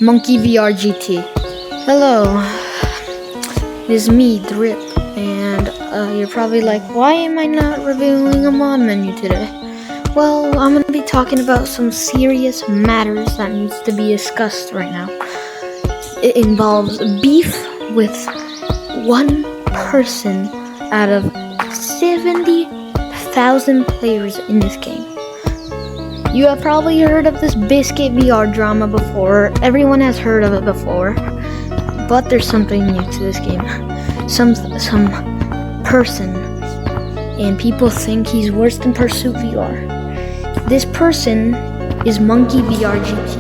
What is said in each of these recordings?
Monkey VR GT. Hello, it is me, Drip, and you're probably like, why am I not reviewing a mod menu today? Well, I'm going to be talking about some serious matters that needs to be discussed right now. It involves beef with one person out of 70,000 players in this game. You have probably heard of this Biscuit VR drama before. Everyone has heard of it before. But there's something new to this game. Some person. And people think he's worse than Pursuit VR. This person is Monkey VR GT.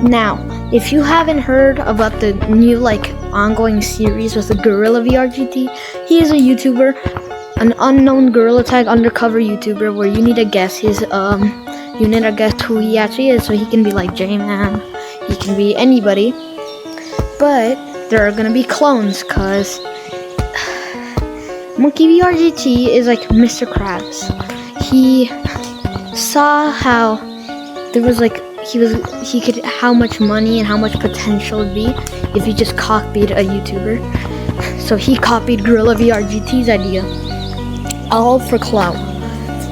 Now, if you haven't heard about the new ongoing series with the Gorilla VR GT, he is a YouTuber. An unknown Gorilla Tag undercover YouTuber where you need to guess his you need to guess who he actually is, so he can be like J-Man, he can be anybody, but there are gonna be clones cause Monkey VR GT is like Mr. Krabs. He saw how there was he could how much money and how much potential it'd be if he just copied a YouTuber. So he copied Gorilla VR GT's idea. All for clout.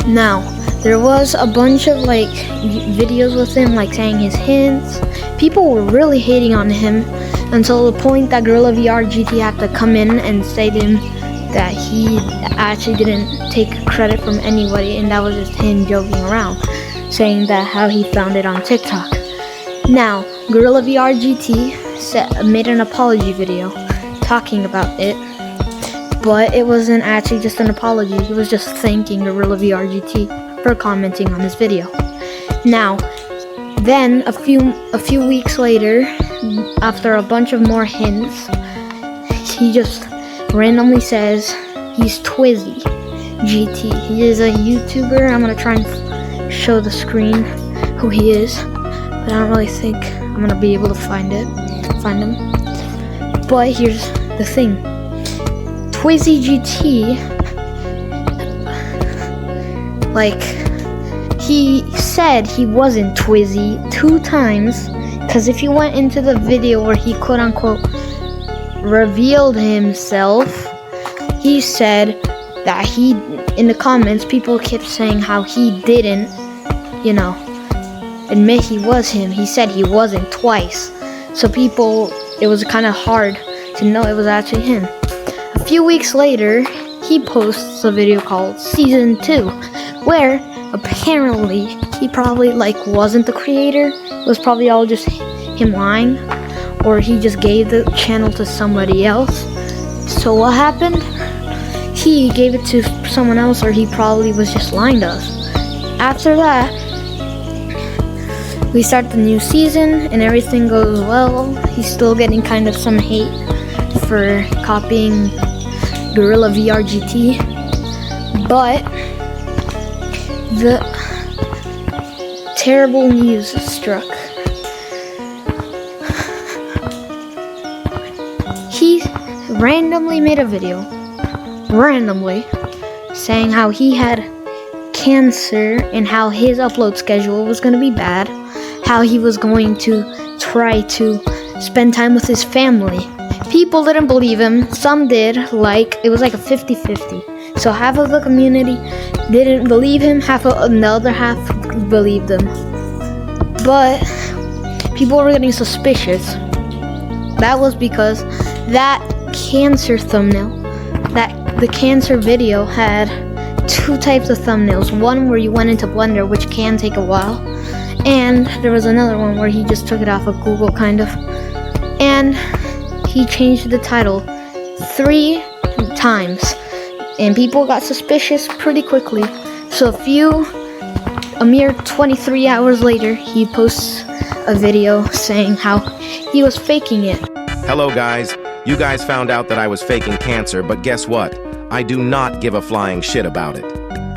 Now, there was a bunch of videos with him saying his hints. People were really hating on him until the point that Gorilla VR GT had to come in and say to him that he actually didn't take credit from anybody and that was just him joking around, saying that how he found it on TikTok. Now, Gorilla VR GT made an apology video talking about it. But it wasn't actually just an apology. He was just thanking Gorilla VR GT for commenting on his video. Now, then a few weeks later, after a bunch of more hints, he just randomly says he's Twizzy GT. He is a YouTuber. I'm gonna try and show the screen who he is, but I don't really think I'm gonna be able to find him. But here's the thing. Twizzy GT, he said he wasn't Twizzy 2 times, because if you went into the video where he quote-unquote revealed himself, he said that in the comments, people kept saying how he didn't, admit he was him. He said he wasn't twice. So it was kind of hard to know it was actually him. A few weeks later, he posts a video called Season 2, where apparently he probably wasn't the creator. It was probably all just him lying, or he just gave the channel to somebody else. So what happened? He gave it to someone else, or he probably was just lying to us. After that, we start the new season and everything goes well. He's still getting kind of some hate for copying Gorilla VR GT, but the terrible news struck. He randomly made a video, saying how he had cancer and how his upload schedule was going to be bad, how he was going to try to spend time with his family. People didn't believe him. Some did. It was a 50-50. So half of the community didn't believe him, the other half believed him. But people were getting suspicious. That was because that cancer thumbnail, the cancer video had 2 types of thumbnails. One where you went into Blender, which can take a while. And there was another one where he just took it off of Google, kind of. And he changed the title 3 times, and people got suspicious pretty quickly. So a mere 23 hours later, he posts a video saying how he was faking it. Hello guys, you guys found out that I was faking cancer, but guess what? I do not give a flying shit about it.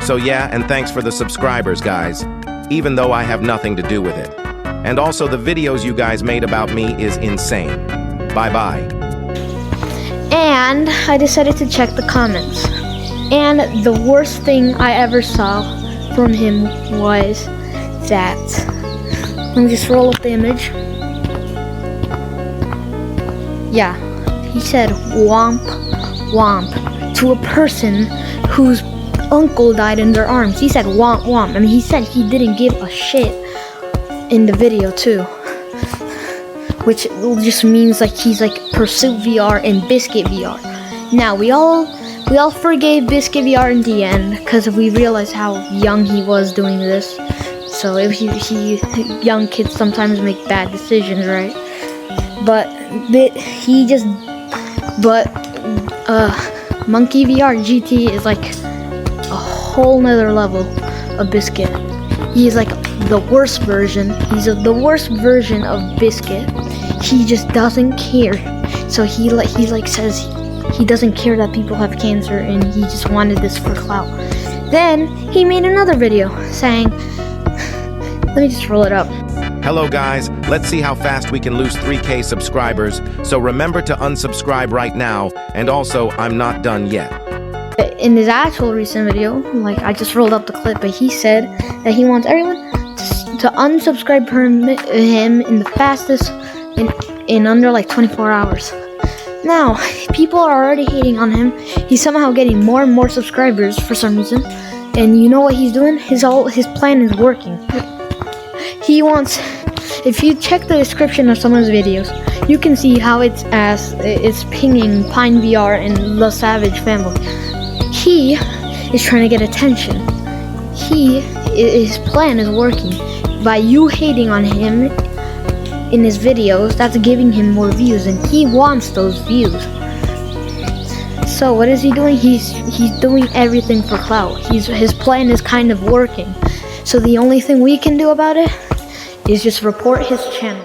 So yeah, and thanks for the subscribers, guys, even though I have nothing to do with it. And also the videos you guys made about me is insane. Bye-bye. And I decided to check the comments. And the worst thing I ever saw from him was that. Let me just roll up the image. Yeah, he said womp womp to a person whose uncle died in their arms. He said womp womp. I mean, he said he didn't give a shit in the video too, which just means like he's like Pursuit VR and Biscuit VR. Now we all forgave Biscuit VR in the end because we realized how young he was doing this. So if young kids sometimes make bad decisions, right? But Monkey VR GT is like a whole nother level of Biscuit. He's like the worst version. He's the worst version of Biscuit. He just doesn't care. So he says he doesn't care that people have cancer and he just wanted this for clout. Then he made another video saying, let me just roll it up. Hello guys, let's see how fast we can lose 3K subscribers, so remember to unsubscribe right now, and also, I'm not done yet. In his actual recent video, like I just rolled up the clip, but he said that he wants everyone to unsubscribe him in the fastest, in under like 24 hours. Now, people are already hating on him. He's somehow getting more and more subscribers for some reason, and you know what he's doing? His plan is working. He wants, if you check the description of some of his videos, you can see how it's pinging Pine VR and The Savage Family. He is trying to get attention. His plan is working. By you hating on him in his videos, that's giving him more views, and he wants those views. So what is he doing? He's doing everything for clout. His plan is kind of working. So the only thing we can do about it is just report his channel.